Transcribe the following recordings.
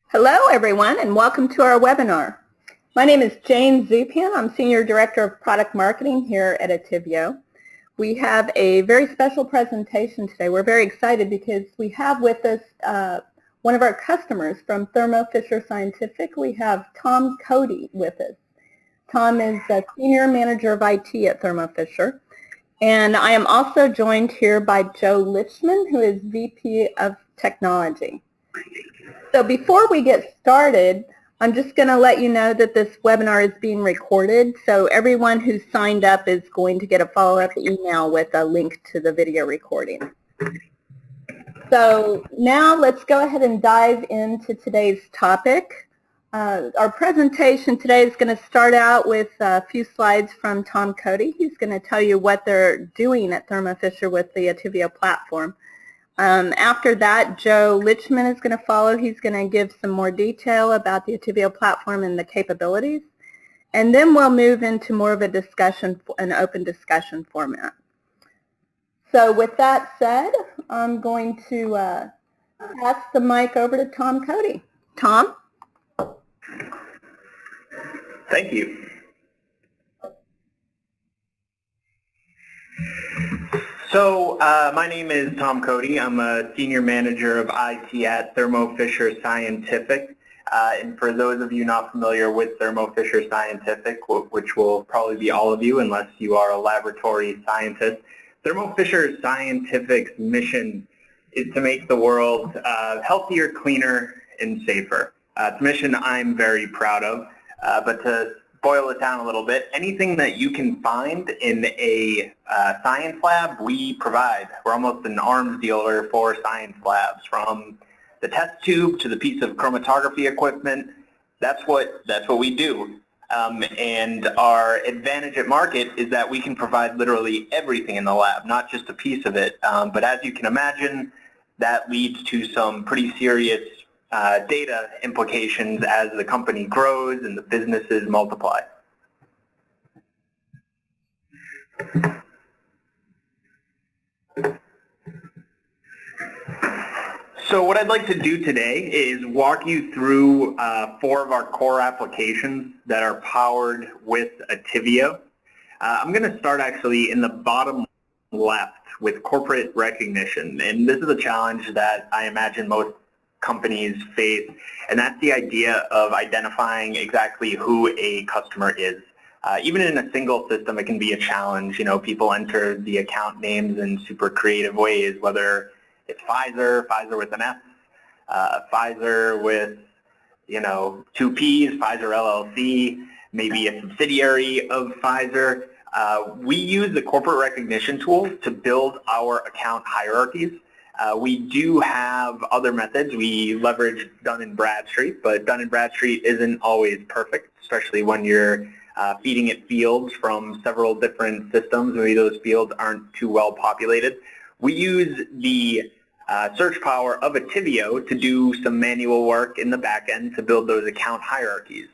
Hello everyone and welcome to our webinar. My name is Jane Zupian. I'm Senior Director of Product Marketing here at Attivio. We have a very special presentation today. We're very excited because we have with us one of our customers from Thermo Fisher Scientific. We have Tom Cody with us. Tom is a Senior Manager of IT at Thermo Fisher. And I am also joined here by Joe Lichman, who is VP of Technology. So before we get started, I'm just going to let you know that this webinar is being recorded. So everyone who's signed up is going to get a follow-up email with a link to the video recording. So now let's go ahead and dive into today's topic. Our presentation today is going to start out with a few slides from Tom Cody. He's going to tell you what they're doing at Thermo Fisher with the Attivio platform. After that, Joe Lichman is going to follow. He's going to give some more detail about the Attivio platform and the capabilities. And then we'll move into more of a discussion, an open discussion format. So with that said, I'm going to pass the mic over to Tom Cody. Tom? Thank you. So my name is Tom Cody. I'm a Senior Manager of IT at Thermo Fisher Scientific. And for those of you not familiar with Thermo Fisher Scientific, which will probably be all of you unless you are a laboratory scientist, Thermo Fisher Scientific's mission is to make the world healthier, cleaner, and safer. It's a mission I'm very proud of. But to boil it down a little bit, anything that you can find in a science lab, we provide. We're almost an arms dealer for science labs, from the test tube to the piece of chromatography equipment. That's what we do. And our advantage at market is that we can provide literally everything in the lab, not just a piece of it. But as you can imagine, that leads to some pretty serious data implications as the company grows and the businesses multiply. So what I'd like to do today is walk you through 4 of our core applications that are powered with Attivio. I'm going to start actually in the bottom left with corporate recognition, and this is a challenge that I imagine most companies face, and that's the idea of identifying exactly who a customer is. Even in a single system, it can be a challenge. You know, people enter the account names in super creative ways, whether it's Pfizer with an F, Pfizer with, 2 P's, Pfizer LLC, maybe a subsidiary of Pfizer. We use the corporate recognition tool to build our account hierarchies. We do have other methods. We leverage Dun & Bradstreet, but Dun & Bradstreet isn't always perfect, especially when you're feeding it fields from several different systems. Maybe those fields aren't too well populated. We use the search power of Attivio to do some manual work in the back end to build those account hierarchies.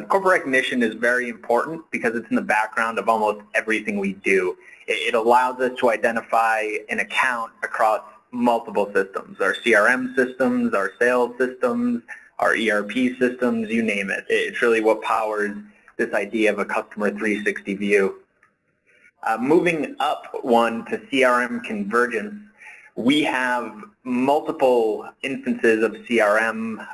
Corporate recognition is very important because it's in the background of almost everything we do. It allows us to identify an account across multiple systems, our CRM systems, our sales systems, our ERP systems, you name it. It's really what powers this idea of a customer 360 view. Moving up one to CRM Convergence, we have multiple instances of CRM,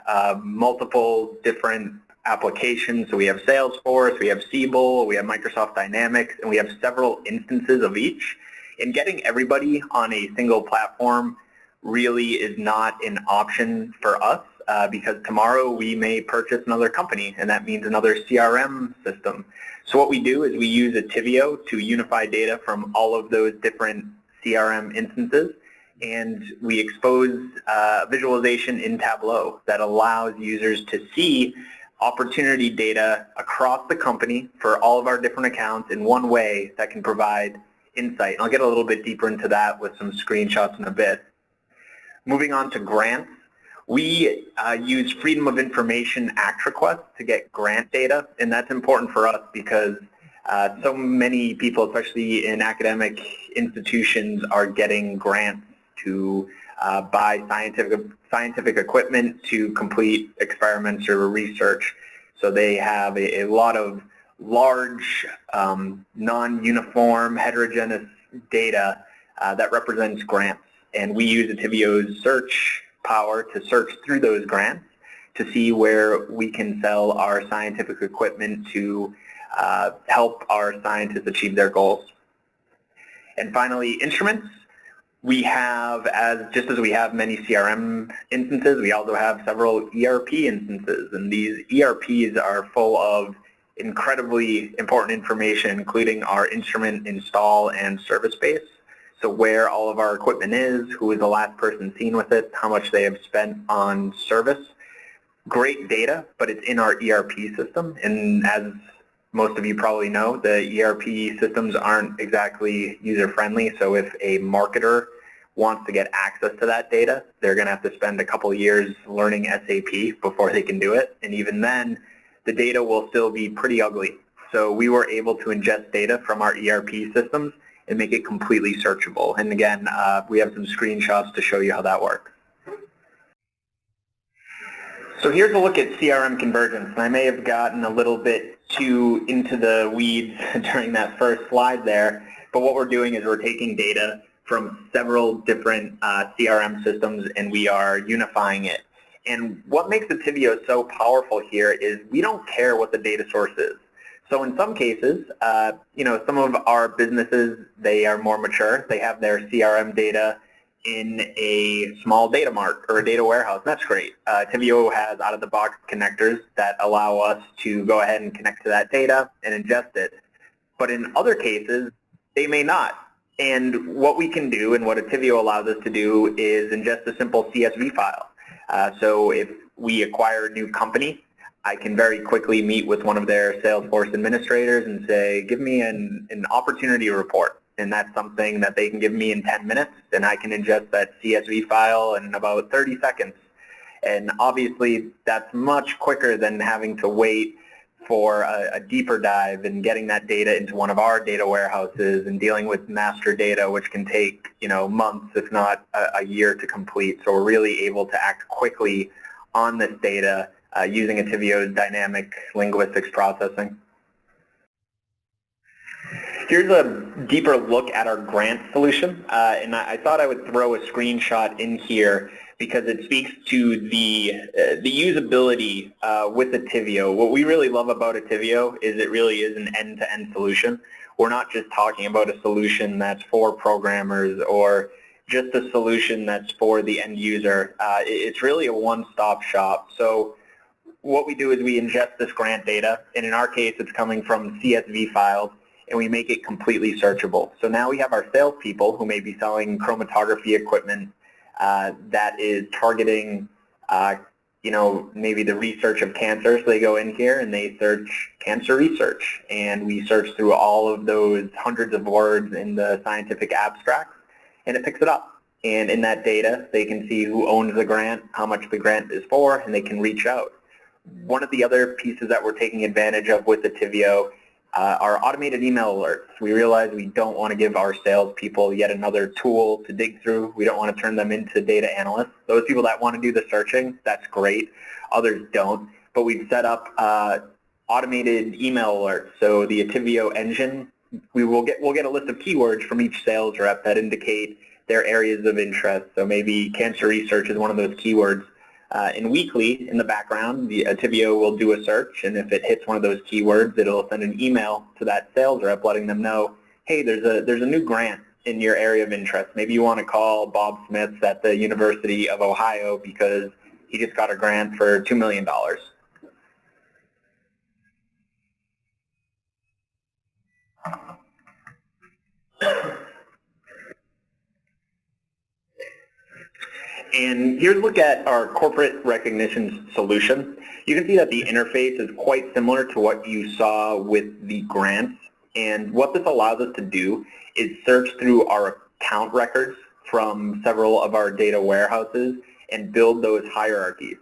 multiple different applications. So we have Salesforce, we have Siebel, we have Microsoft Dynamics, and we have several instances of each. And getting everybody on a single platform really is not an option for us because tomorrow we may purchase another company, and that means another CRM system. So what we do is we use Attivio to unify data from all of those different CRM instances, and we expose visualization in Tableau that allows users to see opportunity data across the company for all of our different accounts in one way that can provide insight. And I'll get a little bit deeper into that with some screenshots in a bit. Moving on to grants, we use Freedom of Information Act requests to get grant data, and that's important for us because so many people, especially in academic institutions, are getting grants to buy scientific equipment to complete experiments or research. So they have a lot of large, non-uniform, heterogeneous data that represents grants. And we use Attivio's search power to search through those grants to see where we can sell our scientific equipment to help our scientists achieve their goals. And finally, instruments. We have, just as we have many CRM instances, we also have several ERP instances, and these ERPs are full of incredibly important information, including our instrument install and service base. So where all of our equipment is, who is the last person seen with it, how much they have spent on service. Great data, but it's in our ERP system, and as most of you probably know, the ERP systems aren't exactly user-friendly, so if a marketer wants to get access to that data, they're going to have to spend a couple of years learning SAP before they can do it, and even then, the data will still be pretty ugly. So we were able to ingest data from our ERP systems and make it completely searchable. And again, we have some screenshots to show you how that works. So here's a look at CRM conversions. And I may have gotten a little bit too into the weeds during that first slide there, but what we're doing is we're taking data from several different CRM systems and we are unifying it. And what makes Attivio so powerful here is we don't care what the data source is. So in some cases, some of our businesses, they are more mature. They have their CRM data in a small data mart or a data warehouse. That's great. Attivio has out-of-the-box connectors that allow us to go ahead and connect to that data and ingest it. But in other cases, they may not. And what we can do and what Attivio allows us to do is ingest a simple CSV file. So if we acquire a new company, I can very quickly meet with one of their Salesforce administrators and say, give me an opportunity report. And that's something that they can give me in 10 minutes, and I can ingest that CSV file in about 30 seconds. And obviously, that's much quicker than having to wait for a deeper dive and getting that data into one of our data warehouses and dealing with master data, which can take months, if not a year to complete. So we're really able to act quickly on this data using Attivio's dynamic linguistics processing. Here's a deeper look at our grant solution, and I thought I would throw a screenshot in here because it speaks to the usability with Attivio. What we really love about Attivio is it really is an end-to-end solution. We're not just talking about a solution that's for programmers or just a solution that's for the end user. It's really a one-stop shop. So what we do is we ingest this grant data, and in our case it's coming from CSV files, and we make it completely searchable. So now we have our salespeople who may be selling chromatography equipment that is targeting, maybe the research of cancer. So they go in here and they search cancer research, and we search through all of those hundreds of words in the scientific abstracts, and it picks it up. And in that data, they can see who owns the grant, how much the grant is for, and they can reach out. One of the other pieces that we're taking advantage of with Attivio are automated email alerts. We realize we don't want to give our salespeople yet another tool to dig through. We don't want to turn them into data analysts. Those people that want to do the searching, that's great. Others don't. But we've set up automated email alerts. So the Attivio engine, we'll get a list of keywords from each sales rep that indicate their areas of interest. So maybe cancer research is one of those keywords. And weekly, in the background, the Attivio will do a search, and if it hits one of those keywords, it'll send an email to that sales rep letting them know, hey, there's a new grant in your area of interest. Maybe you want to call Bob Smith at the University of Ohio because he just got a grant for $2 million. And here's a look at our corporate recognition solution. You can see that the interface is quite similar to what you saw with the grants. And what this allows us to do is search through our account records from several of our data warehouses and build those hierarchies.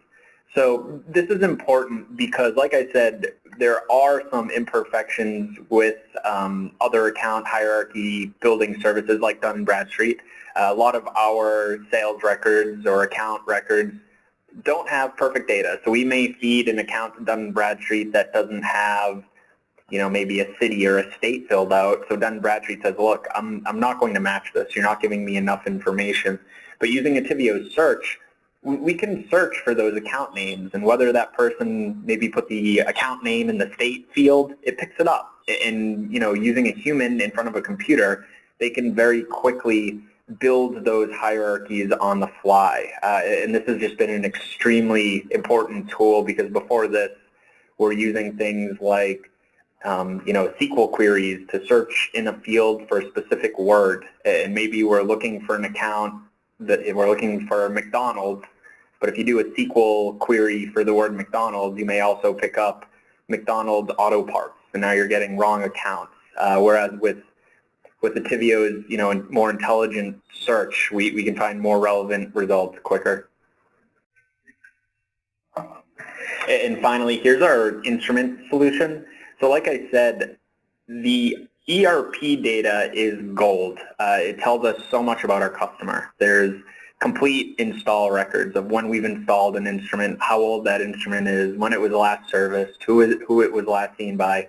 So this is important because, like I said, there are some imperfections with other account hierarchy building services like Dun & Bradstreet. A lot of our sales records or account records don't have perfect data. So we may feed an account to Dun & Bradstreet that doesn't have, maybe a city or a state filled out. So Dun & Bradstreet says, look, I'm not going to match this. You're not giving me enough information. But using Attivio's search, we can search for those account names, and whether that person maybe put the account name in the state field, it picks it up. And, using a human in front of a computer, they can very quickly build those hierarchies on the fly. And this has just been an extremely important tool because before this, we're using things like SQL queries to search in a field for a specific word. And maybe we're looking for an account that we're looking for McDonald's, but if you do a SQL query for the word McDonald's, you may also pick up McDonald's Auto Parts, and now you're getting wrong accounts. Whereas with Attivio's, more intelligent search, we can find more relevant results quicker. And finally, here's our instrument solution. So like I said, the ERP data is gold. It tells us so much about our customer. There's complete install records of when we've installed an instrument, how old that instrument is, when it was last serviced, who it was last seen by.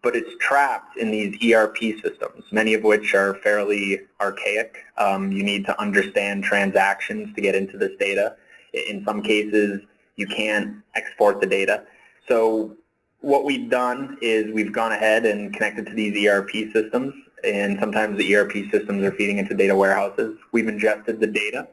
But it's trapped in these ERP systems, many of which are fairly archaic. You need to understand transactions to get into this data. In some cases, you can't export the data. So what we've done is we've gone ahead and connected to these ERP systems, and sometimes the ERP systems are feeding into data warehouses. We've ingested the data,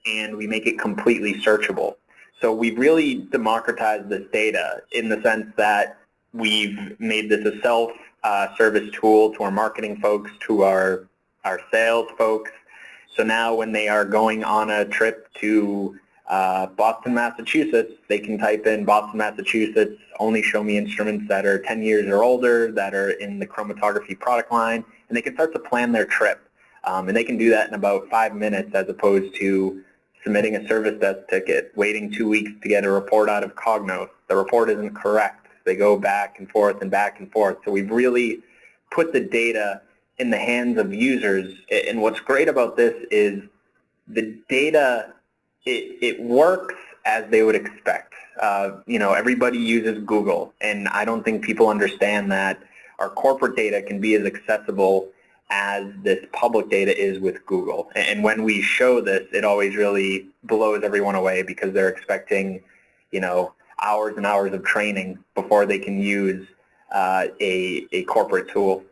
and we make it completely searchable. So we've really democratized this data in the sense that we've made this a self-service tool to our marketing folks, to our sales folks. So now when they are going on a trip to Boston, Massachusetts, they can type in Boston, Massachusetts, only show me instruments that are 10 years or older, that are in the chromatography product line, and they can start to plan their trip. And they can do that in about 5 minutes as opposed to submitting a service desk ticket, waiting 2 weeks to get a report out of Cognos. The report isn't correct. They go back and forth and back and forth. So we've really put the data in the hands of users. And what's great about this is the data, it works as they would expect. Everybody uses Google, and I don't think people understand that our corporate data can be as accessible as this public data is with Google. And when we show this, it always really blows everyone away because they're expecting, hours and hours of training before they can use a corporate tool.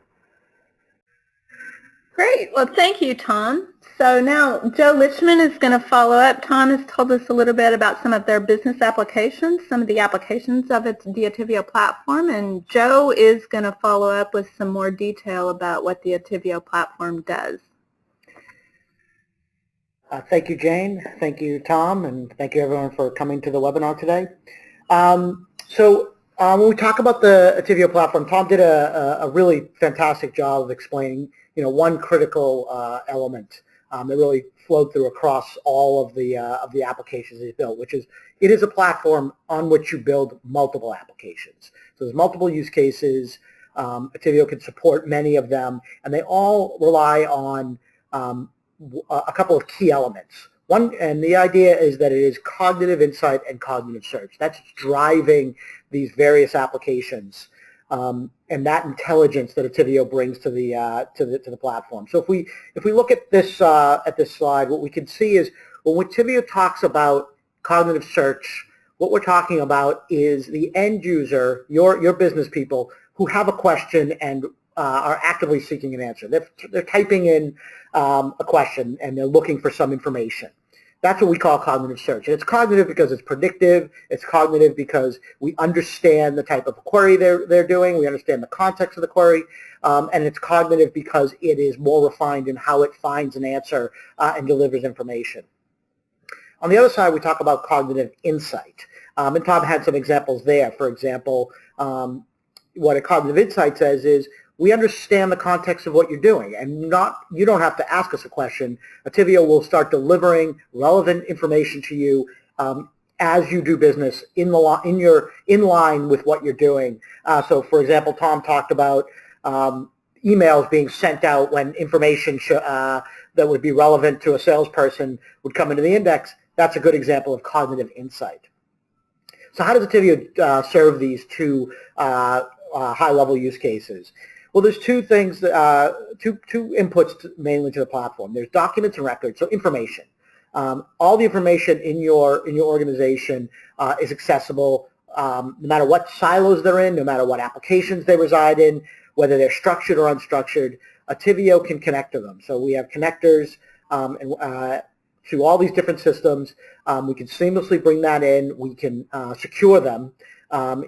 Great. Well, thank you, Tom. So now Joe Lichman is going to follow up. Tom has told us a little bit about some of their business applications, some of the applications of the Attivio platform, and Joe is going to follow up with some more detail about what the Attivio platform does. Thank you, Jane. Thank you, Tom, and thank you everyone for coming to the webinar today. When we talk about the Attivio platform, Tom did a really fantastic job of explaining, one critical element that really flowed through across all of the applications he's built, which is it is a platform on which you build multiple applications. So there's multiple use cases. Attivio can support many of them, and they all rely on a couple of key elements. One, and the idea is that it is cognitive insight and cognitive search. That's driving these various applications, and that intelligence that Attivio brings to the platform. So if we look at this slide, what we can see is when Attivio talks about cognitive search, what we're talking about is the end user, your business people, who have a question and are actively seeking an answer. They're typing in a question and they're looking for some information. That's what we call cognitive search. And it's cognitive because it's predictive. It's cognitive because we understand the type of query they're doing. We understand the context of the query. And it's cognitive because it is more refined in how it finds an answer and delivers information. On the other side, we talk about cognitive insight. And Tom had some examples there. For example, what a cognitive insight says is we understand the context of what you're doing, and you don't have to ask us a question. Attivio will start delivering relevant information to you as you do business in line with what you're doing. So, for example, Tom talked about emails being sent out when information that would be relevant to a salesperson would come into the index. That's a good example of cognitive insight. So how does Attivio serve these two high-level use cases? Well, there's two things, two inputs mainly to the platform. There's documents and records, so information. All the information in your organization is accessible no matter what silos they're in, no matter what applications they reside in, whether they're structured or unstructured. Attivio can connect to them. So we have connectors to all these different systems. We can seamlessly bring that in. We can secure them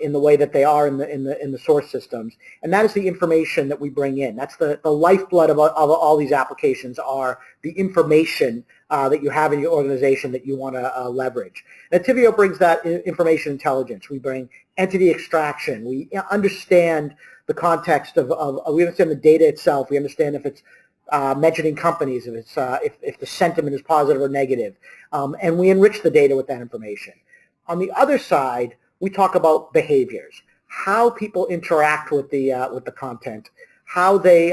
in the way that they are in the source systems, and that is the information that we bring in. That's the lifeblood of all these applications, are the information that you have in your organization that you want to leverage. And Attivio brings that information intelligence. We bring entity extraction. We understand the context of we understand the data itself. We understand if it's mentioning companies, if it's if the sentiment is positive or negative, and we enrich the data with that information. On the other side, we talk about behaviors, how people interact with the content, how they,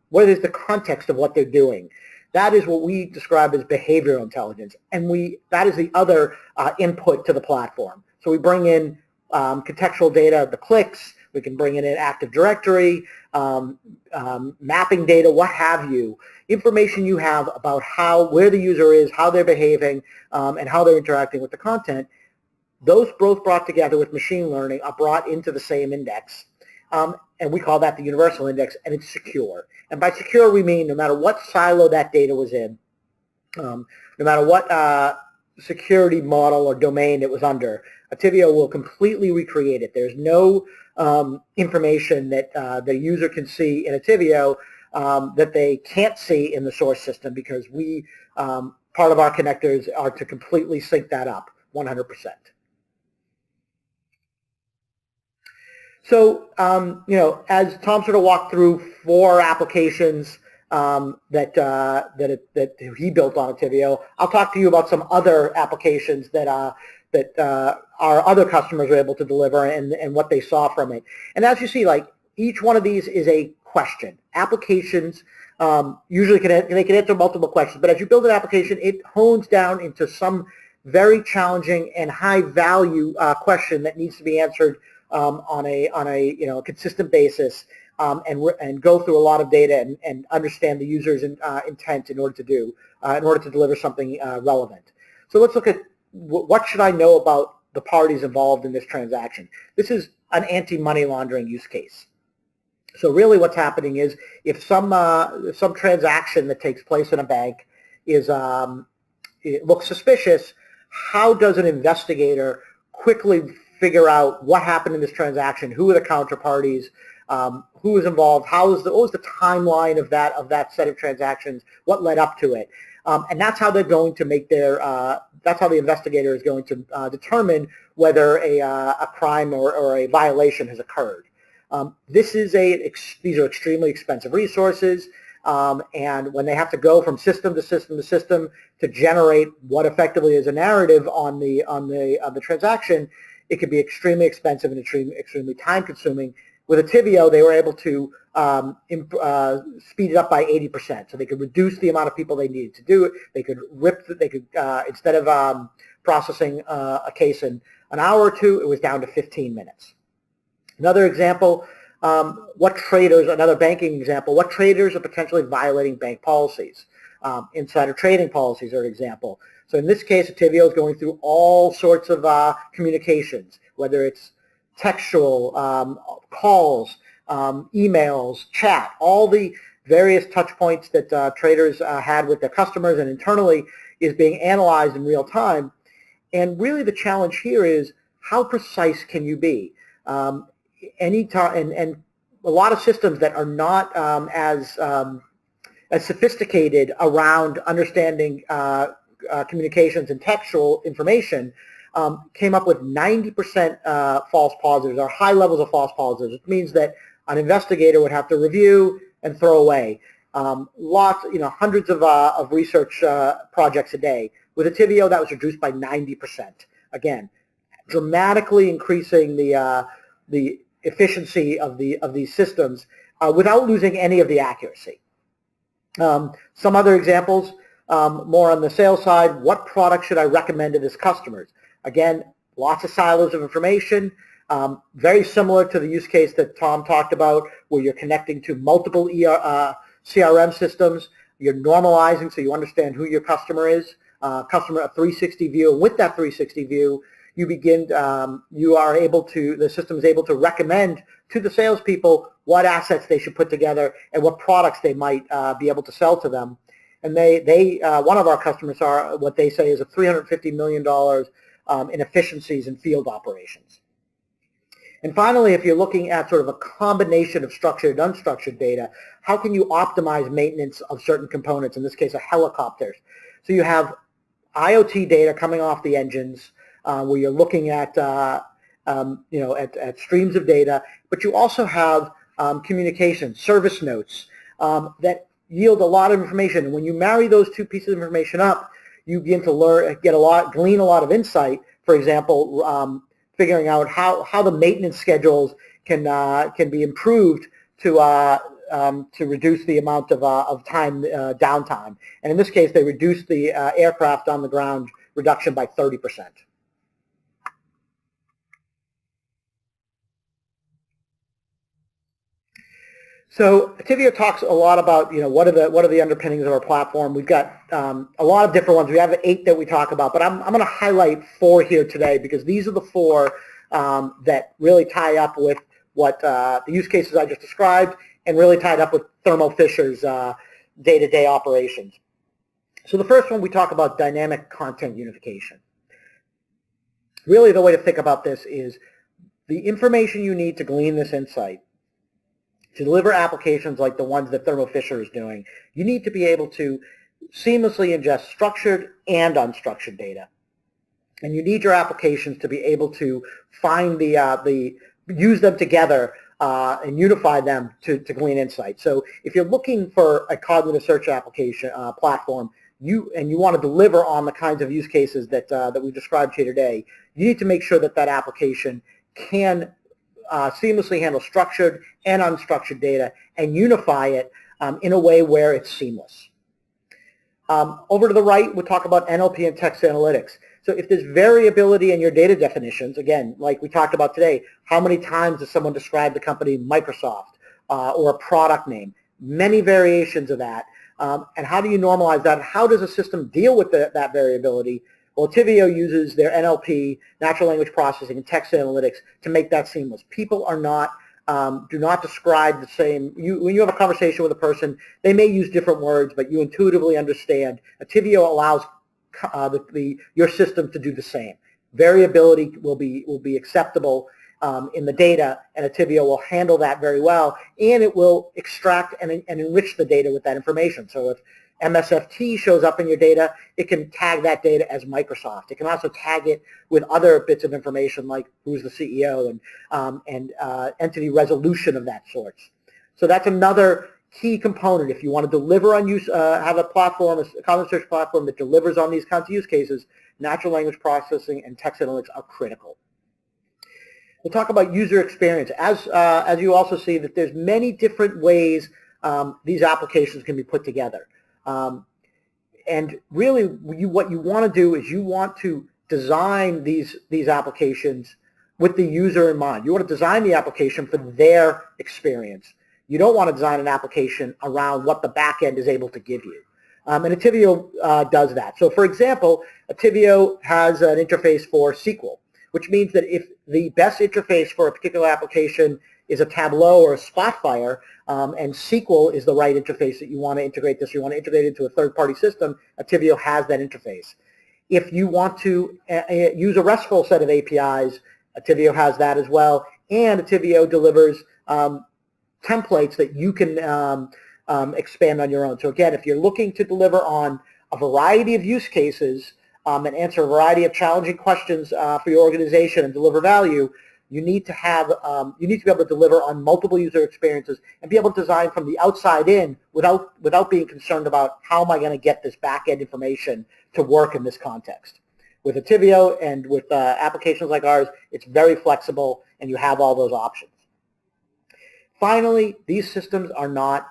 what is the context of what they're doing. That is what we describe as behavioral intelligence, and that is the other input to the platform. So we bring in contextual data, the clicks. We can bring in an Active Directory, mapping data, what have you, information you have about where the user is, how they're behaving, and how they're interacting with the content. Those both brought together with machine learning are brought into the same index, and we call that the universal index, and it's secure. And by secure, we mean no matter what silo that data was in, no matter what security model or domain it was under, Attivio will completely recreate it. There's no information that the user can see in Attivio that they can't see in the source system, because part of our connectors are to completely sync that up 100%. So, as Tom sort of walked through 4 applications that he built on Attivio, I'll talk to you about some other applications that our other customers were able to deliver and what they saw from it. And as you see, like, each one of these is a question. Applications usually can answer multiple questions, but as you build an application, it hones down into some very challenging and high value question that needs to be answered on a consistent basis, and go through a lot of data and understand the user's intent in order to deliver something relevant. So let's look at what should I know about the parties involved in this transaction. This is an anti-money laundering use case. So really what's happening is if some transaction that takes place in a bank it looks suspicious, how does an investigator quickly figure out what happened in this transaction, who are the counterparties, who was involved, what was the timeline of that set of transactions, what led up to it. And that's how they're going to make that's how the investigator is going to determine whether a crime or a violation has occurred. These are extremely expensive resources, and when they have to go from system to system to system to generate what effectively is a narrative on the transaction, it could be extremely expensive and extremely time-consuming. With Attivio, they were able to speed it up by 80%. So they could reduce the amount of people they needed to do it. They could instead of processing a case in an hour or two, it was down to 15 minutes. Another example, another banking example, what traders are potentially violating bank policies. Insider trading policies are an example. So in this case, Attivio is going through all sorts of communications, whether it's textual, calls, emails, chat, all the various touch points that traders had with their customers and internally is being analyzed in real time. And really the challenge here is how precise can you be? And a lot of systems that are not as sophisticated around understanding communications and textual information came up with 90% false positives, or high levels of false positives. It means that an investigator would have to review and throw away hundreds of research projects a day. With Attivio, that was reduced by 90%. Again, dramatically increasing the efficiency of these systems without losing any of the accuracy. Some other examples, more on the sales side, what product should I recommend to this customers? Again, lots of silos of information, very similar to the use case that Tom talked about, where you're connecting to multiple CRM systems. You're normalizing so you understand who your customer is, a 360 view. And with that 360 view, you begin, the system is able to recommend to the salespeople what assets they should put together and what products they might be able to sell to them. And one of our customers are what they say is a $350 million in efficiencies in field operations. And finally, if you're looking at sort of a combination of structured and unstructured data, how can you optimize maintenance of certain components, in this case, helicopters? So you have IoT data coming off the engines, where you're looking at, at streams of data, but you also have communication, service notes that yield a lot of information. And when you marry those two pieces of information up, you begin to glean a lot of insight. For example, figuring out how the maintenance schedules can be improved to reduce the amount of time downtime. And in this case, they reduced the aircraft on the ground reduction by 30%. So Attivio talks a lot about what are the underpinnings of our platform. We've got a lot of different ones. We have 8 that we talk about, but I'm going to highlight 4 here today because these are the 4 that really tie up with what the use cases I just described and really tied up with Thermo Fisher's day-to-day operations. So the first one, we talk about dynamic content unification. Really the way to think about this is the information you need to glean this insight to deliver applications like the ones that Thermo Fisher is doing. You need to be able to seamlessly ingest structured and unstructured data. And you need your applications to be able to find use them together and unify them to glean insight. So if you're looking for a cognitive search application platform, you want to deliver on the kinds of use cases that we described here today, you need to make sure that application can seamlessly handle structured and unstructured data and unify it in a way where it's seamless. Over to the right, we'll talk about NLP and text analytics. So if there's variability in your data definitions, again, like we talked about today, how many times does someone describe the company Microsoft or a product name? Many variations of that. And how do you normalize that? How does a system deal with that variability? Well, Attivio uses their NLP, natural language processing, and text analytics to make that seamless. People are not, do not describe the same. When you have a conversation with a person, they may use different words, but you intuitively understand. Attivio allows your system to do the same. Variability will be acceptable in the data, and Attivio will handle that very well, and it will extract and enrich the data with that information. So if MSFT shows up in your data, it can tag that data as Microsoft. It can also tag it with other bits of information like who's the CEO and entity resolution of that sort. So that's another key component. If you want to deliver on have a platform, a cognitive search platform that delivers on these kinds of use cases, natural language processing and text analytics are critical. We'll talk about user experience. As you also see that there's many different ways these applications can be put together. And really what you want to do is you want to design these applications with the user in mind. You want to design the application for their experience. You don't want to design an application around what the back end is able to give you. And Attivio does that. So for example, Attivio has an interface for SQL, which means that if the best interface for a particular application is a Tableau or a Spotfire, and SQL is the right interface that you want to integrate this, you want to integrate it into a third-party system, Attivio has that interface. If you want to use a RESTful set of APIs, Attivio has that as well, and Attivio delivers templates that you can expand on your own. So again, if you're looking to deliver on a variety of use cases and answer a variety of challenging questions for your organization and deliver value, you need to be able to deliver on multiple user experiences and be able to design from the outside in without being concerned about how am I going to get this back-end information to work in this context. With Attivio and with applications like ours, it's very flexible and you have all those options. Finally, these systems are not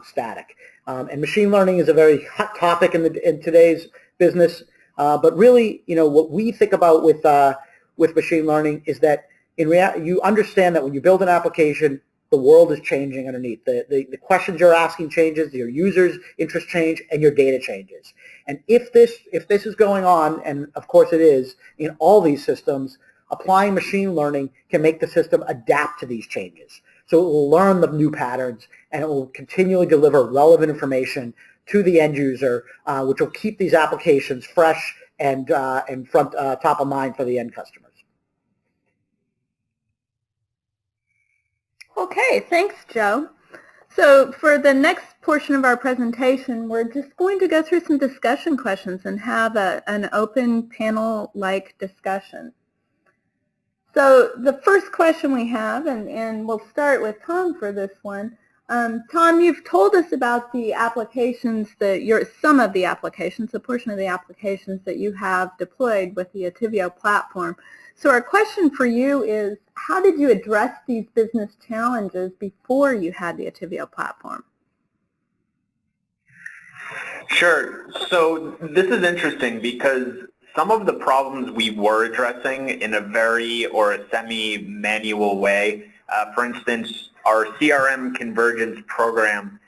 static. And machine learning is a very hot topic in today's business. But really, what we think about with machine learning is that you understand that when you build an application, the world is changing underneath. The questions you're asking changes, your users' interest change, and your data changes. And if this is going on, and of course it is, in all these systems, applying machine learning can make the system adapt to these changes. So it will learn the new patterns, and it will continually deliver relevant information to the end user, which will keep these applications fresh and top of mind for the end customers. Okay, thanks, Joe. So for the next portion of our presentation, we're just going to go through some discussion questions and have an open panel-like discussion. So the first question we have, and we'll start with Tom for this one. Tom, you've told us about the applications some of the applications, a portion of the applications that you have deployed with the Attivio platform. So our question for you is, how did you address these business challenges before you had the Attivio platform? Sure. So this is interesting because some of the problems we were addressing in a semi-manual way, for instance, our CRM Conversion program,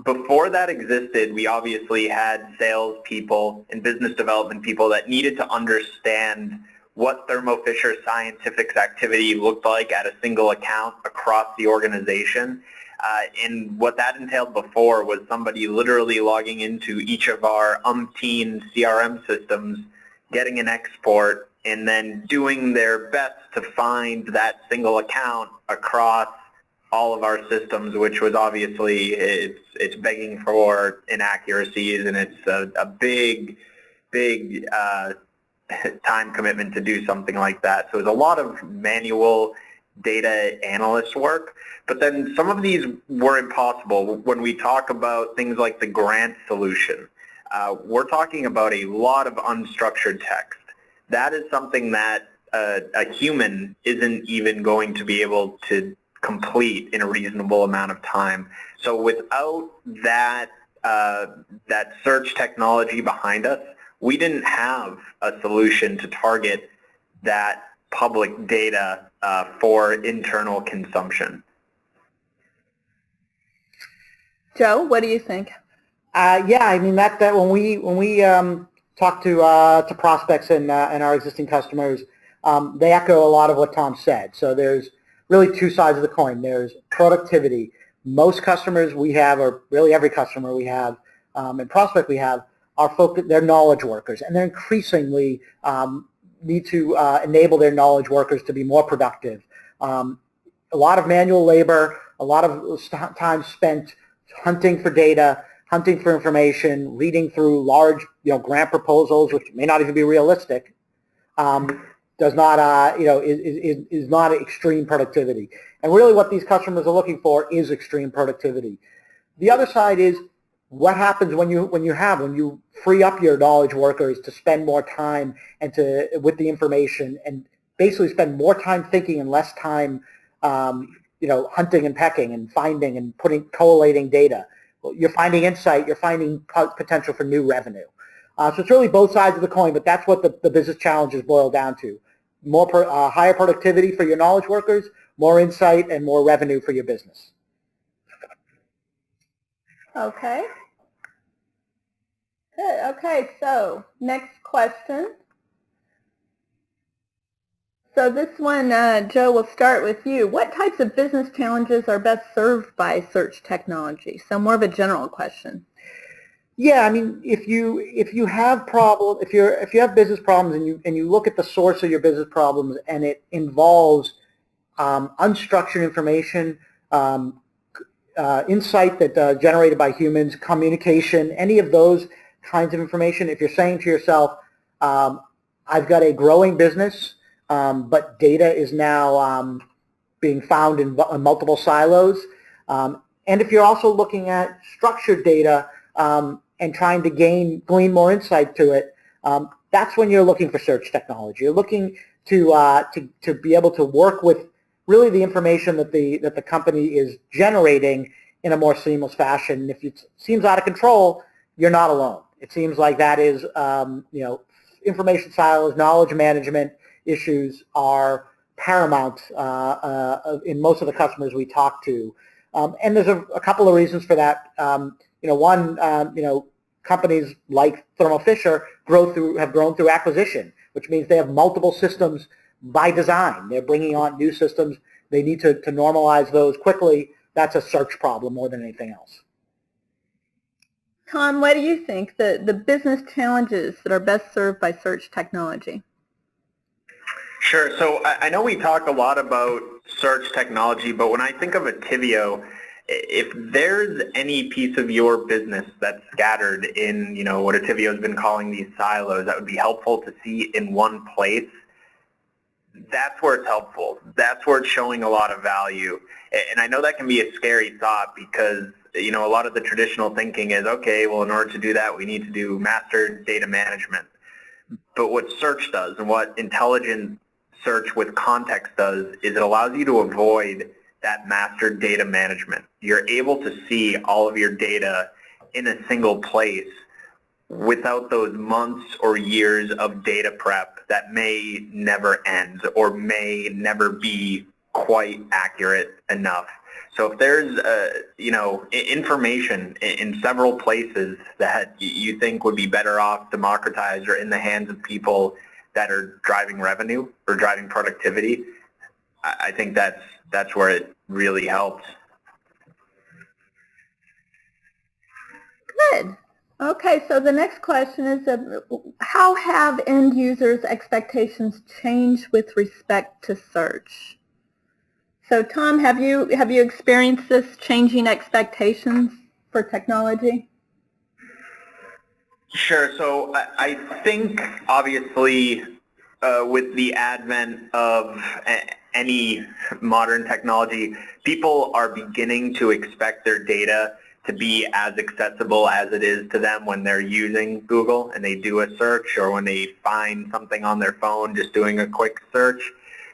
before that existed, we obviously had sales people and business development people that needed to understand what Thermo Fisher Scientific's activity looked like at a single account across the organization. And what that entailed before was somebody literally logging into each of our umpteen CRM systems, getting an export, and then doing their best to find that single account across all of our systems, which was obviously, it's begging for inaccuracies, and it's a big time commitment to do something like that. So it's a lot of manual data analyst work, but then some of these were impossible. When we talk about things like the grant solution, we're talking about a lot of unstructured text. That is something that a human isn't even going to be able to complete in a reasonable amount of time. So without that search technology behind us, we didn't have a solution to target that public data for internal consumption. Joe, what do you think? Yeah, I mean that when we talk to prospects and our existing customers, they echo a lot of what Tom said. So there's really two sides of the coin. There's productivity. Most customers we have, or really every customer we have, and prospect we have, they're knowledge workers, and they're increasingly need to enable their knowledge workers to be more productive. A lot of manual labor, a lot of time spent hunting for data, hunting for information, reading through large, grant proposals, which may not even be realistic, does not, is not extreme productivity. And really what these customers are looking for is extreme productivity. The other side is what happens when you free up your knowledge workers to spend more time with the information, and basically spend more time thinking and less time, hunting and pecking and finding and collating data. You're finding insight, you're finding potential for new revenue. So it's really both sides of the coin, but that's what the business challenges boil down to. Higher productivity for your knowledge workers, more insight, and more revenue for your business. Okay. Good. Okay, so next question. So this one, Joe, we'll start with you. What types of business challenges are best served by search technology? So more of a general question. Yeah, I mean, if you have business problems and you look at the source of your business problems and it involves unstructured information, insight that generated by humans, communication, any of those kinds of information, if you're saying to yourself, I've got a growing business, but data is now being found in multiple silos, and if you're also looking at structured data and trying to glean more insight to it, that's when you're looking for search technology. You're looking to be able to work with really the information that the company is generating in a more seamless fashion. If it seems out of control, you're not alone. It seems like that is, information silos, knowledge management issues are paramount in most of the customers we talk to. And there's a couple of reasons for that. One, companies like Thermo Fisher have grown through acquisition, which means they have multiple systems by design. They're bringing on new systems. They need to normalize those quickly. That's a search problem more than anything else. Tom, what do you think, the business challenges that are best served by search technology? Sure. So I know we talk a lot about search technology, but when I think of Attivio, if there's any piece of your business that's scattered in, what Attivio has been calling these silos, that would be helpful to see in one place, that's where it's helpful. That's where it's showing a lot of value. And I know that can be a scary thought because, a lot of the traditional thinking is, okay, well, in order to do that, we need to do master data management. But what search does and what intelligent search with context does is it allows you to avoid that master data management. You're able to see all of your data in a single place without those months or years of data prep that may never end or may never be quite accurate enough. So if there's information in several places that you think would be better off democratized or in the hands of people that are driving revenue or driving productivity, I think that's where it really helps. Good. Okay, so the next question is, how have end users' expectations changed with respect to search? So Tom, have you experienced this changing expectations for technology? Sure. So I think obviously with the advent of any modern technology, people are beginning to expect their data to be as accessible as it is to them when they're using Google and they do a search, or when they find something on their phone just doing a quick search.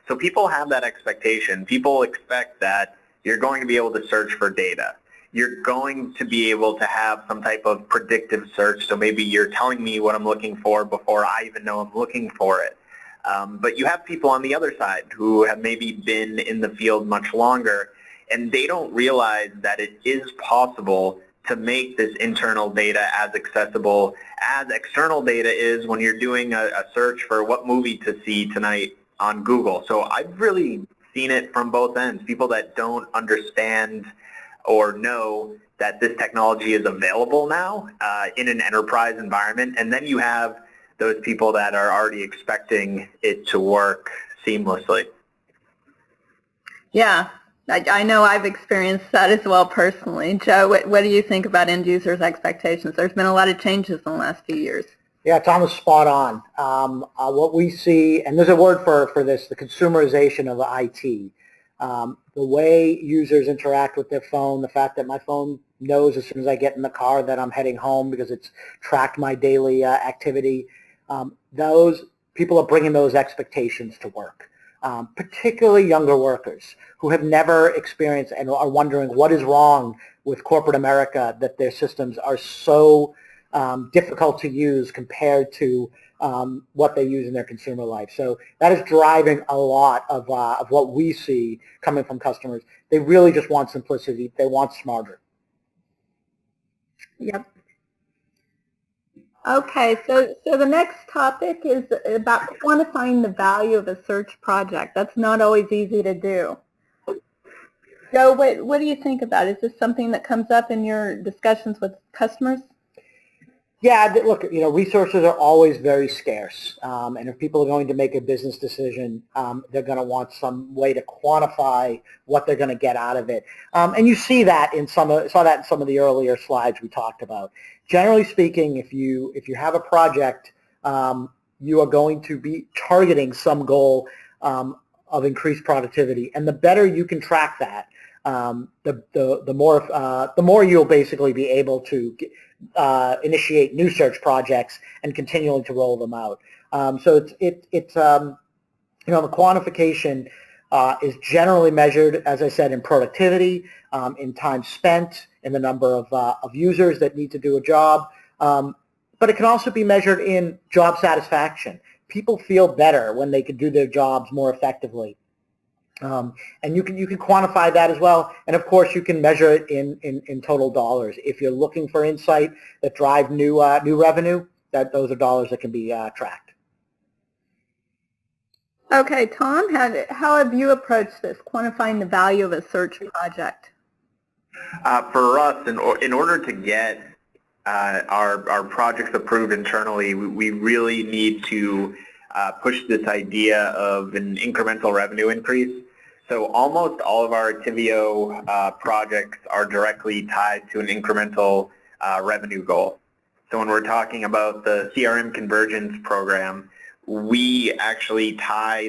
So people have that expectation. People expect that you're going to be able to search for data. You're going to be able to have some type of predictive search, so maybe you're telling me what I'm looking for before I even know I'm looking for it. But you have people on the other side who have maybe been in the field much longer, and they don't realize that it is possible to make this internal data as accessible as external data is when you're doing a search for what movie to see tonight on Google. So I've really seen it from both ends. People that don't understand or know that this technology is available now in an enterprise environment, and then you have those people that are already expecting it to work seamlessly. Yeah, I know I've experienced that as well personally. Joe, what do you think about end users' expectations? There's been a lot of changes in the last few years. Yeah, Tom is spot on. What we see, and there's a word for this, the consumerization of IT. The way users interact with their phone, the fact that my phone knows as soon as I get in the car that I'm heading home because it's tracked my daily activity. Those people are bringing those expectations to work, particularly younger workers who have never experienced and are wondering what is wrong with corporate America that their systems are so difficult to use compared to what they use in their consumer life. So that is driving a lot of what we see coming from customers. They really just want simplicity. They want smarter. Yep. Okay, so the next topic is about quantifying the value of a search project. That's not always easy to do. Joe, what do you think about it? Is this something that comes up in your discussions with customers? Yeah, look, resources are always very scarce, and if people are going to make a business decision, they're going to want some way to quantify what they're going to get out of it. And you see that in some of the earlier slides we talked about. Generally speaking, if you have a project, you are going to be targeting some goal of increased productivity, and the better you can track that, the more you'll basically be able to initiate new search projects and continually to roll them out. So the quantification is generally measured, as I said, in productivity, in time spent, in the number of users that need to do a job, but it can also be measured in job satisfaction. People feel better when they can do their jobs more effectively. And you can quantify that as well, and of course you can measure it in total dollars. If you're looking for insight that drive new revenue, those are dollars that can be tracked. Okay, Tom, how have you approached this, quantifying the value of a search project? For us, in order to get our projects approved internally, we really need to push this idea of an incremental revenue increase. So almost all of our Attivio projects are directly tied to an incremental revenue goal. So when we're talking about the CRM Conversions program, we actually tie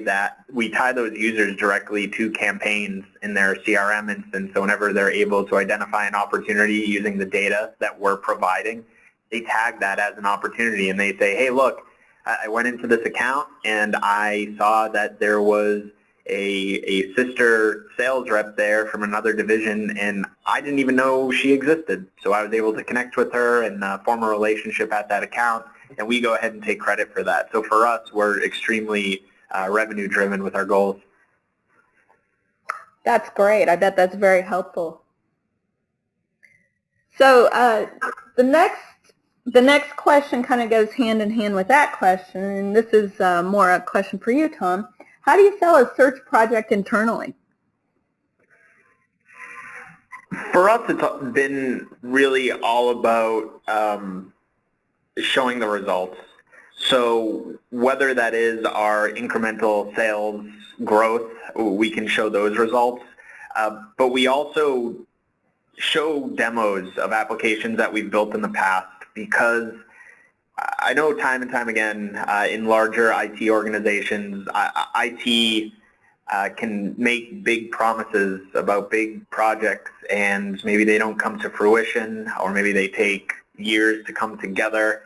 those users directly to campaigns in their CRM instance. So whenever they're able to identify an opportunity using the data that we're providing, they tag that as an opportunity and they say, hey, look, I went into this account and I saw that there was a sister sales rep there from another division and I didn't even know she existed. So I was able to connect with her and form a relationship at that account, and we go ahead and take credit for that. So for us, we're extremely revenue driven with our goals. That's great. I bet that's very helpful. So the next question kind of goes hand in hand with that question, and this is more a question for you, Tom. How do you sell a search project internally? For us, it's been really all about showing the results. So whether that is our incremental sales growth, we can show those results. But we also show demos of applications that we've built in the past, because I know time and time again in larger IT organizations, IT can make big promises about big projects and maybe they don't come to fruition, or maybe they take years to come together.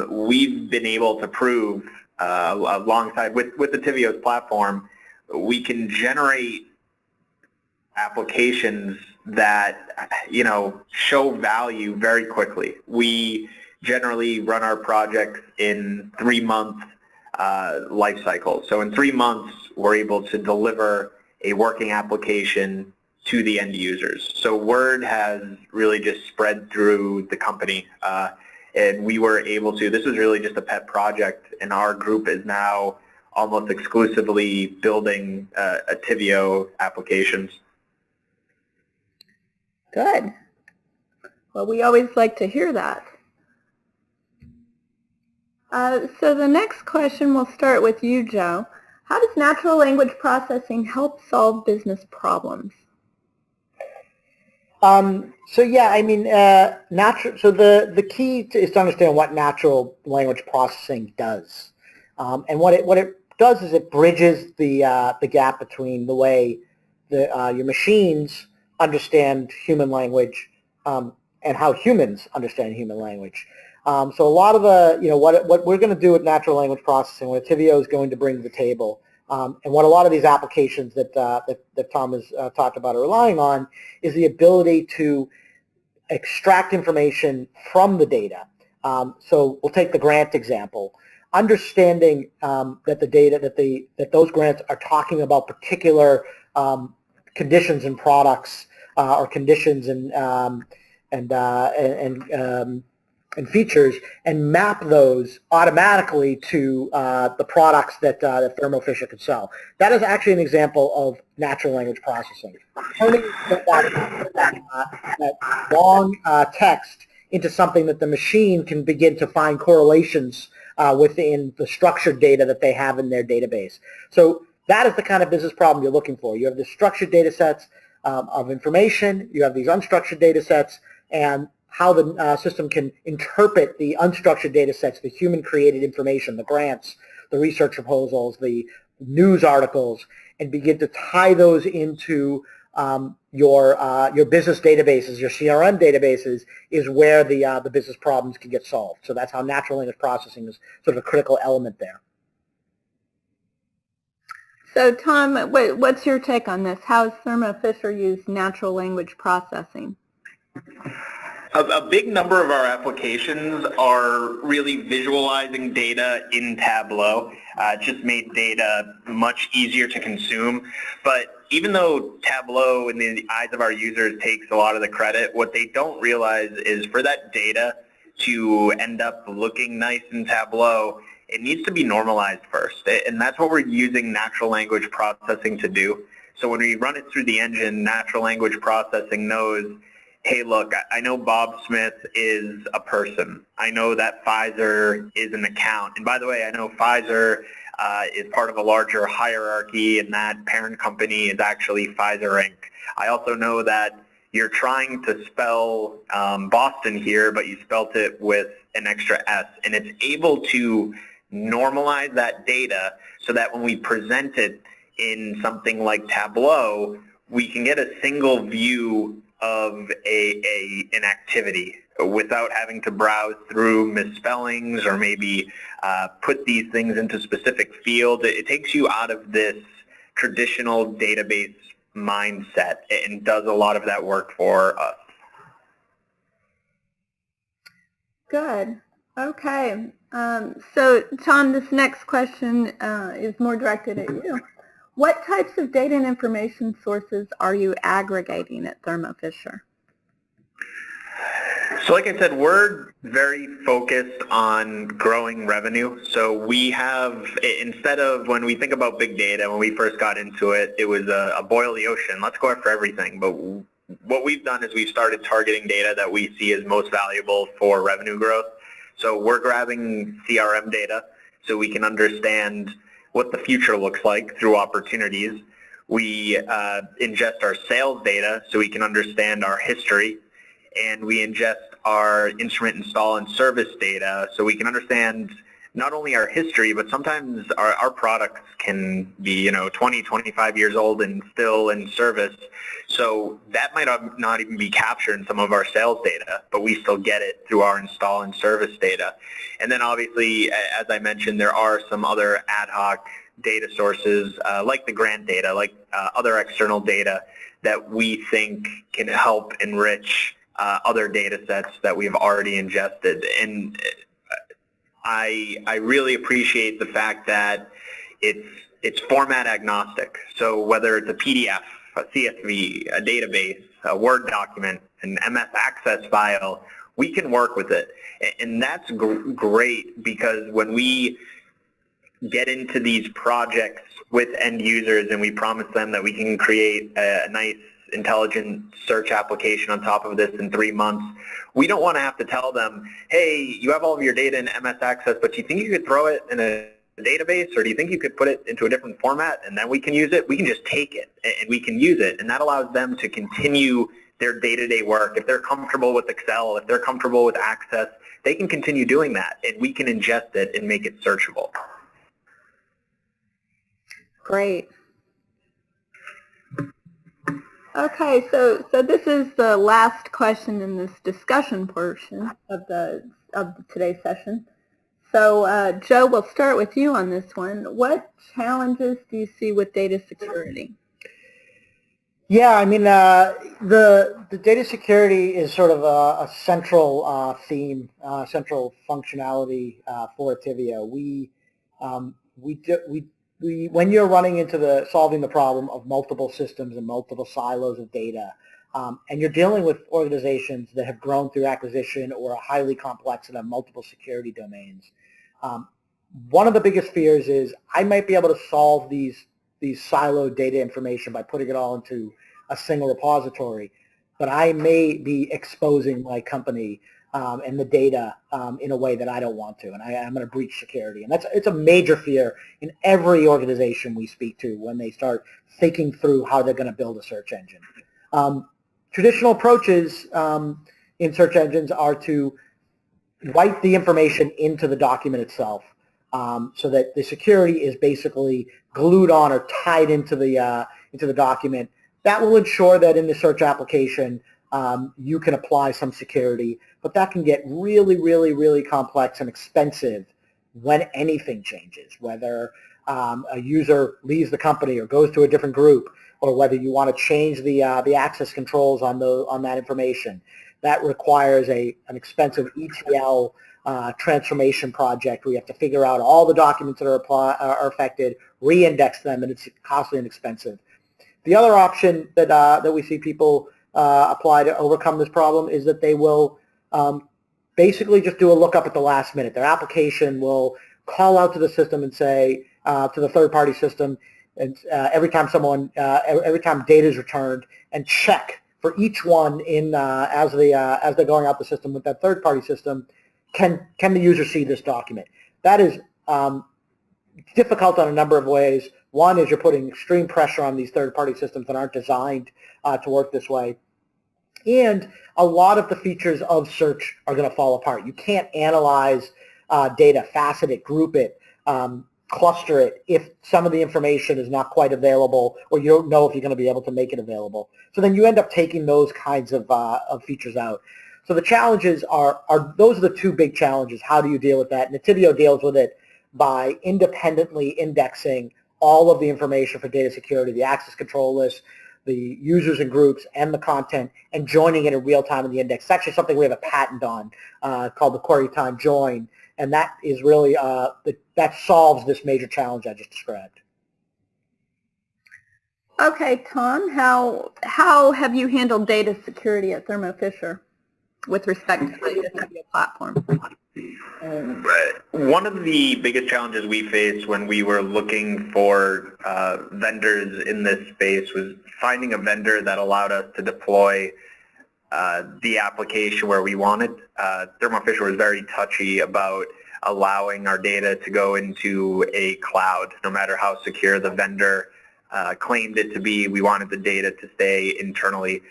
We've been able to prove alongside with Attivio's platform, we can generate applications that show value very quickly. We generally run our projects in 3-month life cycles. So in 3 months, we're able to deliver a working application to the end users. So word has really just spread through the company, and we were able to, this was really just a pet project, and our group is now almost exclusively building Attivio applications. Good. Well, we always like to hear that. So the next question, we'll start with you, Joe. How does natural language processing help solve business problems? So yeah, I mean, so the key is to understand what natural language processing does, and what it does is it bridges the gap between the way your machines understand human language and how humans understand human language. So a lot of what we're going to do with natural language processing, what Attivio is going to bring to the table, and what a lot of these applications that Tom has talked about are relying on, is the ability to extract information from the data. So we'll take the grant example. Understanding that the data that those grants are talking about particular conditions and products or conditions and features, and map those automatically to the products that Thermo Fisher could sell. That is actually an example of natural language processing. Turning that long text into something that the machine can begin to find correlations within the structured data that they have in their database. So that is the kind of business problem you're looking for. You have the structured data sets of information, you have these unstructured data sets, and how the system can interpret the unstructured data sets, the human-created information, the grants, the research proposals, the news articles, and begin to tie those into your business databases, your CRM databases, is where the business problems can get solved. So that's how natural language processing is sort of a critical element there. So Tom, what's your take on this? How has Thermo Fisher used natural language processing? A big number of our applications are really visualizing data in Tableau. It just made data much easier to consume. But even though Tableau in the eyes of our users takes a lot of the credit, what they don't realize is for that data to end up looking nice in Tableau, it needs to be normalized first. And that's what we're using natural language processing to do. So when we run it through the engine, natural language processing knows, hey, look, I know Bob Smith is a person. I know that Pfizer is an account. And by the way, I know Pfizer is part of a larger hierarchy, and that parent company is actually Pfizer Inc. I also know that you're trying to spell Boston here, but you spelt it with an extra S. And it's able to normalize that data so that when we present it in something like Tableau, we can get a single view of an activity without having to browse through misspellings or maybe put these things into specific fields. It takes you out of this traditional database mindset and does a lot of that work for us. Good. Okay. So Tom, this next question is more directed at you. What types of data and information sources are you aggregating at Thermo Fisher? So like I said, we're very focused on growing revenue. So we have, instead of when we think about big data, when we first got into it, it was a boil the ocean. Let's go after everything. But what we've done is we've started targeting data that we see as most valuable for revenue growth. So we're grabbing CRM data so we can understand what the future looks like through opportunities. We ingest our sales data so we can understand our history, and we ingest our instrument install and service data so we can understand not only our history, but sometimes our products can be 20, 25 years old and still in service. So that might not even be captured in some of our sales data, but we still get it through our install and service data. And then obviously, as I mentioned, there are some other ad hoc data sources like the grant data, like other external data that we think can help enrich other data sets that we've already ingested. And I really appreciate the fact that it's format agnostic. So whether it's a PDF, a CSV, a database, a Word document, an MS Access file, we can work with it. And that's great because when we get into these projects with end users and we promise them that we can create a nice intelligent search application on top of this in 3 months, we don't want to have to tell them, hey, you have all of your data in MS Access, but do you think you could throw it in a database, or do you think you could put it into a different format and then we can use it? We can just take it and we can use it, and that allows them to continue their day-to-day work. If they're comfortable with Excel, if they're comfortable with Access, they can continue doing that, and we can ingest it and make it searchable. Great. Okay, so this is the last question in this discussion portion of today's session. So Joe, we'll start with you on this one. What challenges do you see with data security? Yeah, I mean, the data security is sort of a central theme, central functionality for Attivio. When you're running into solving the problem of multiple systems and multiple silos of data, and you're dealing with organizations that have grown through acquisition or are highly complex and have multiple security domains, one of the biggest fears is I might be able to solve these siloed data information by putting it all into a single repository, but I may be exposing my company and the data in a way that I don't want to, and I'm going to breach security. And it's a major fear in every organization we speak to when they start thinking through how they're going to build a search engine. Traditional approaches in search engines are to write the information into the document itself, so that the security is basically glued on or tied into the document That will ensure that in the search application you can apply some security, but that can get really, really, really complex and expensive when anything changes, whether a user leaves the company or goes to a different group, or whether you want to change the access controls on that information. That requires an expensive ETL transformation project where you have to figure out all the documents that are affected, re-index them, and it's costly and expensive. The other option that we see people apply to overcome this problem is that they will basically just do a lookup at the last minute. Their application will call out to the system and say, to the third-party system, and every time data is returned, and check for each one in as they're going out the system with that third-party system, can the user see this document? That is difficult on a number of ways. One is you're putting extreme pressure on these third-party systems that aren't designed to work this way. And a lot of the features of search are going to fall apart. You can't analyze data, facet it, group it, cluster it if some of the information is not quite available, or you don't know if you're going to be able to make it available. So then you end up taking those kinds of features out. So the challenges are those are the two big challenges. How do you deal with that? And Attivio deals with it by independently indexing all of the information for data security, the access control list, the users and groups, and the content, and joining it in real time in the index. It's actually something we have a patent on called the query time join, and that is really that solves this major challenge I just described. Okay, Tom, how have you handled data security at Thermo Fisher with respect to the Attivio platform? One of the biggest challenges we faced when we were looking for vendors in this space was finding a vendor that allowed us to deploy the application where we wanted. Thermo Fisher was very touchy about allowing our data to go into a cloud, no matter how secure the vendor claimed it to be. We wanted the data to stay internally.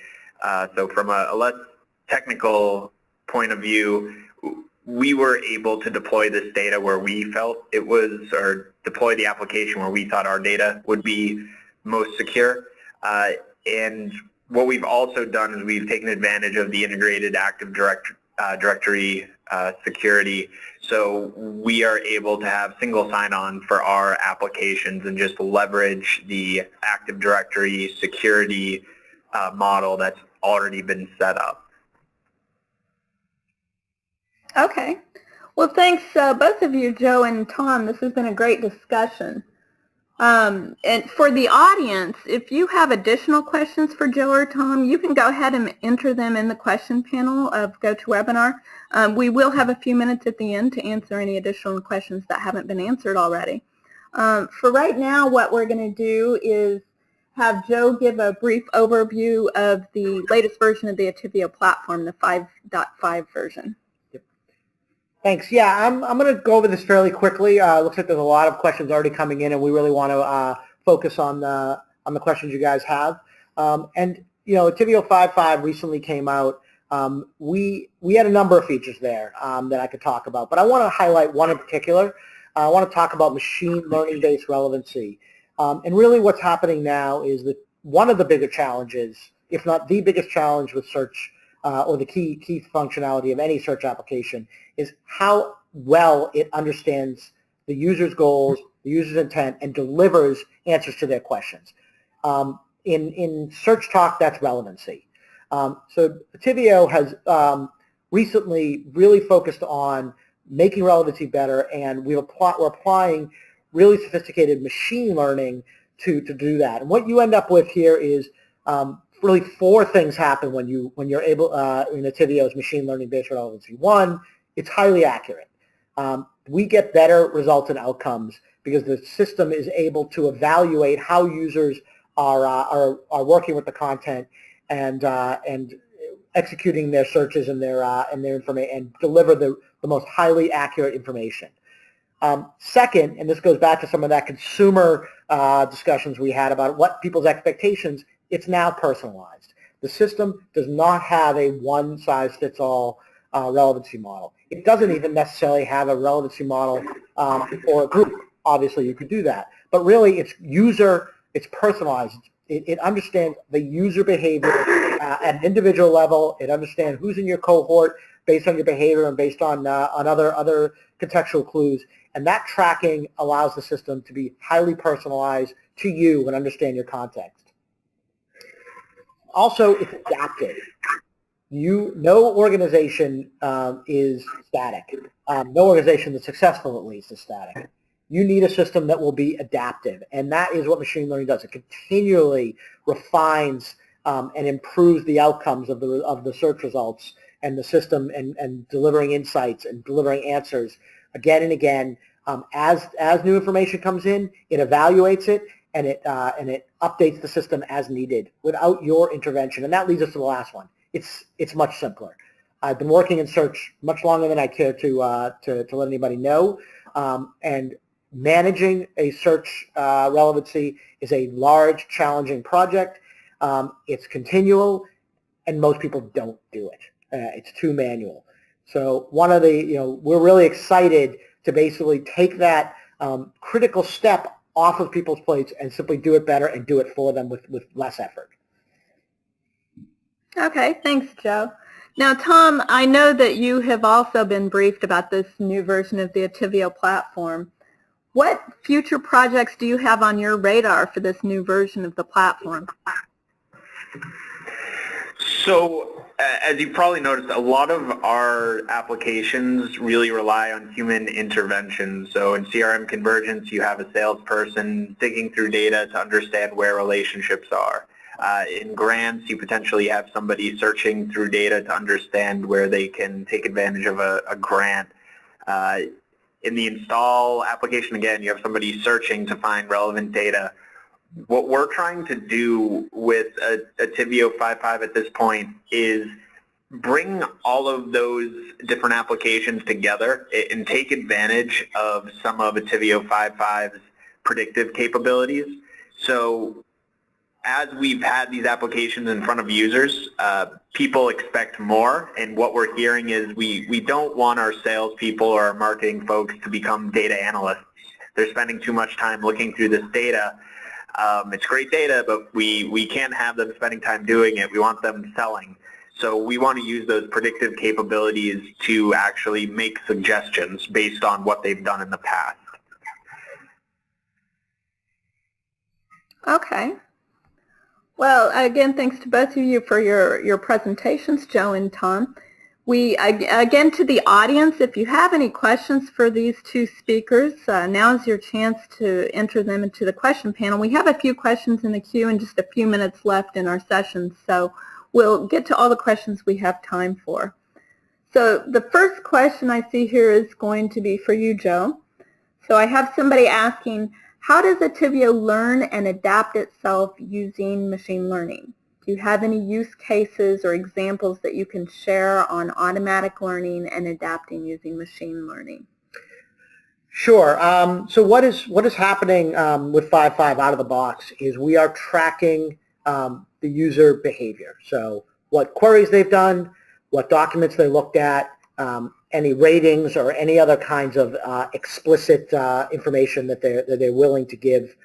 So from a less technical point of view, we were able to deploy this data where we felt it was, or deploy the application where we thought our data would be most secure. And what we've also done is we've taken advantage of the integrated Active Directory security. So we are able to have single sign-on for our applications and just leverage the Active Directory security model that's already been set up. Okay. Well, thanks both of you, Joe and Tom. This has been a great discussion. And for the audience, if you have additional questions for Joe or Tom, you can go ahead and enter them in the question panel of GoToWebinar. We will have a few minutes at the end to answer any additional questions that haven't been answered already. For right now, what we're going to do is have Joe give a brief overview of the latest version of the Attivio platform, the 5.5 version. Thanks. Yeah, I'm going to go over this fairly quickly. Looks like there's a lot of questions already coming in, and we really want to focus on the questions you guys have. And you know, Attivio 5.5 recently came out. We had a number of features there that I could talk about, but I want to highlight one in particular. I want to talk about machine learning-based relevancy. And really, what's happening now is that one of the bigger challenges, if not the biggest challenge with search, or the key functionality of any search application, is how well it understands the user's goals, the user's intent, and delivers answers to their questions. In search talk, that's relevancy. So Attivio has recently really focused on making relevancy better, and we're applying really sophisticated machine learning to do that. And what you end up with here is really four things happen when you're able in Attivio's machine learning-based relevancy. One, it's highly accurate. We get better results and outcomes because the system is able to evaluate how users are working with the content and executing their searches and their information, and deliver the most highly accurate information. Second, and this goes back to some of that consumer discussions we had about what people's expectations, it's now personalized. The system does not have a one-size-fits-all relevancy model. It doesn't even necessarily have a relevancy model for a group. Obviously, you could do that. But really, it's personalized. It understands the user behavior at an individual level. It understands who's in your cohort based on your behavior and based on other contextual clues. And that tracking allows the system to be highly personalized to you and understand your context. Also, it's adaptive. No organization is static. No organization that's successful, at least, is static. You need a system that will be adaptive, and that is what machine learning does. It continually refines and improves the outcomes of the search results and the system and delivering insights and delivering answers again and again. As new information comes in, it evaluates it and it updates the system as needed without your intervention. And that leads us to the last one. It's much simpler. I've been working in search much longer than I care to let anybody know, and managing a search relevancy is a large, challenging project. It's continual, and most people don't do it. It's too manual. So we're really excited to basically take that critical step off of people's plates and simply do it better and do it for them with less effort. Okay, thanks, Joe. Now, Tom, I know that you have also been briefed about this new version of the Attivio platform. What future projects do you have on your radar for this new version of the platform? So, as you probably noticed, a lot of our applications really rely on human intervention. So in CRM Conversions, you have a salesperson digging through data to understand where relationships are. In grants, you potentially have somebody searching through data to understand where they can take advantage of a grant. In the install application, again, you have somebody searching to find relevant data. What we're trying to do with Attivio 5.5 at this point is bring all of those different applications together and take advantage of some of Attivio 5.5's predictive capabilities. So as we've had these applications in front of users, people expect more, and what we're hearing is we don't want our salespeople or our marketing folks to become data analysts. They're spending too much time looking through this data. It's great data, but we can't have them spending time doing it. We want them selling. So we want to use those predictive capabilities to actually make suggestions based on what they've done in the past. Okay. Well, again, thanks to both of you for your presentations, Joe and Tom. Again, to the audience, if you have any questions for these two speakers, now is your chance to enter them into the question panel. We have a few questions in the queue and just a few minutes left in our session, so we'll get to all the questions we have time for. So the first question I see here is going to be for you, Joe. So I have somebody asking, how does Attivio learn and adapt itself using machine learning? Do you have any use cases or examples that you can share on automatic learning and adapting using machine learning? Sure. So what is happening with 5.5 out of the box is we are tracking the user behavior. So what queries they've done, what documents they looked at, any ratings or any other kinds of explicit information that they're willing to give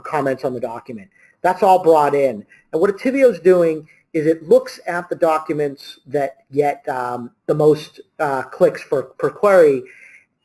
comments on the document. That's all brought in. And what Attivio is doing is it looks at the documents that get the most clicks per query,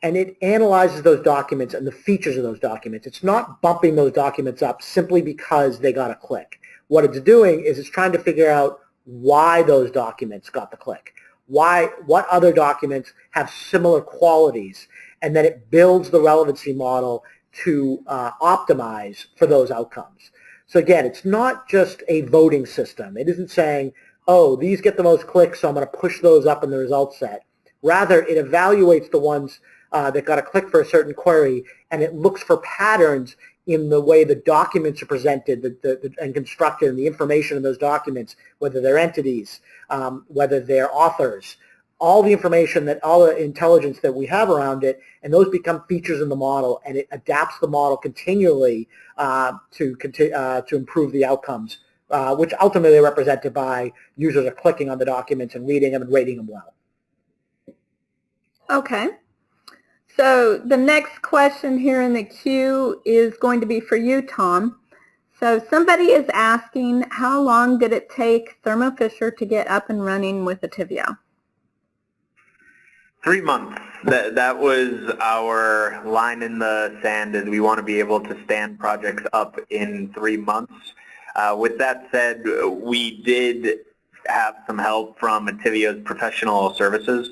and it analyzes those documents and the features of those documents. It's not bumping those documents up simply because they got a click. What it's doing is it's trying to figure out why those documents got the click. What other documents have similar qualities, and then it builds the relevancy model to optimize for those outcomes. So again, it's not just a voting system. It isn't saying, oh, these get the most clicks, so I'm going to push those up in the result set. Rather, it evaluates the ones that got a click for a certain query, and it looks for patterns in the way the documents are presented and constructed, and the information in those documents, whether they're entities, whether they're authors, all the information, all the intelligence that we have around it, and those become features in the model, and it adapts the model continually to improve the outcomes, which ultimately are represented by users are clicking on the documents and reading them and rating them well. Okay. So the next question here in the queue is going to be for you, Tom. So somebody is asking, how long did it take Thermo Fisher to get up and running with Attivio? 3 months. That was our line in the sand, is we want to be able to stand projects up in 3 months. With that said, we did have some help from Attivio's professional services.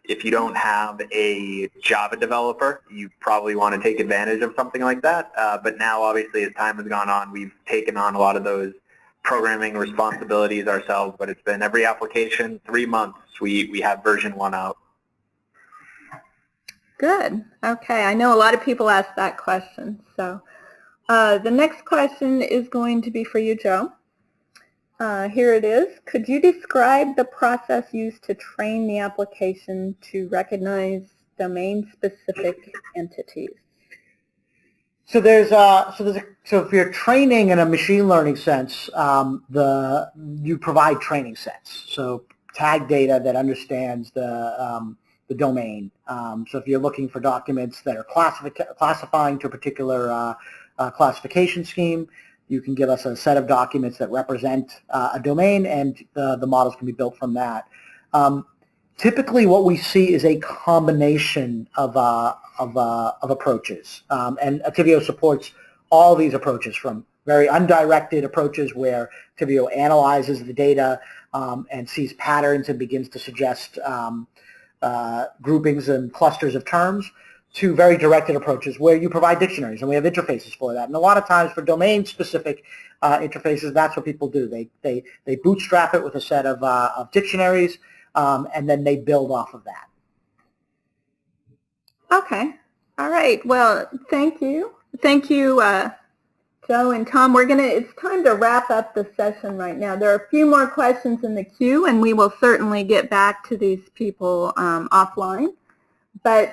If you don't have a Java developer, you probably want to take advantage of something like that. But now, obviously, as time has gone on, we've taken on a lot of those programming responsibilities ourselves. But it's been every application, 3 months, we have version 1 out. Good. Okay. I know a lot of people ask that question. So the next question is going to be for you, Joe. Here it is. Could you describe the process used to train the application to recognize domain-specific entities? So so if you're training in a machine learning sense, you provide training sets. So tag data that understands the domain. So if you're looking for documents that are classifying to a particular classification scheme, you can give us a set of documents that represent a domain, and the models can be built from that. Typically, what we see is a combination of approaches, and Attivio supports all these approaches, from very undirected approaches where Attivio analyzes the data and sees patterns and begins to suggest groupings and clusters of terms, to very directed approaches where you provide dictionaries, and we have interfaces for that. And a lot of times for domain-specific interfaces, that's what people do. They bootstrap it with a set of dictionaries, and then they build off of that. Okay. All right. Well, thank you. Thank you, Joe and Tom. It's time to wrap up the session right now. There are a few more questions in the queue, and we will certainly get back to these people offline. But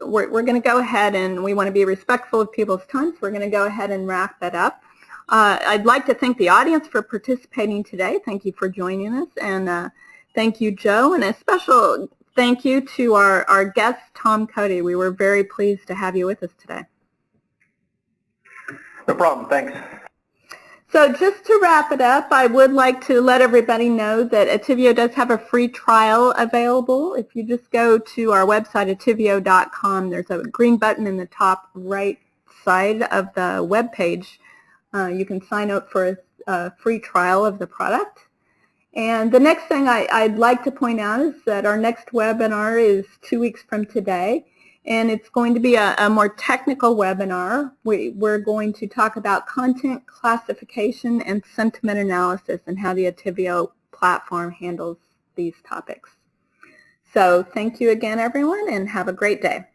we're going to go ahead, and we want to be respectful of people's time, so we're going to go ahead and wrap that up. I'd like to thank the audience for participating today. Thank you for joining us, and thank you, Joe, and a special thank you to our guest, Tom Cody. We were very pleased to have you with us today. No problem. Thanks. So just to wrap it up, I would like to let everybody know that Attivio does have a free trial available. If you just go to our website, attivio.com, there's a green button in the top right side of the web page. You can sign up for a free trial of the product. And the next thing I'd like to point out is that our next webinar is 2 weeks from today. And it's going to be a more technical webinar. We're going to talk about content classification and sentiment analysis and how the Attivio platform handles these topics. So thank you again, everyone, and have a great day.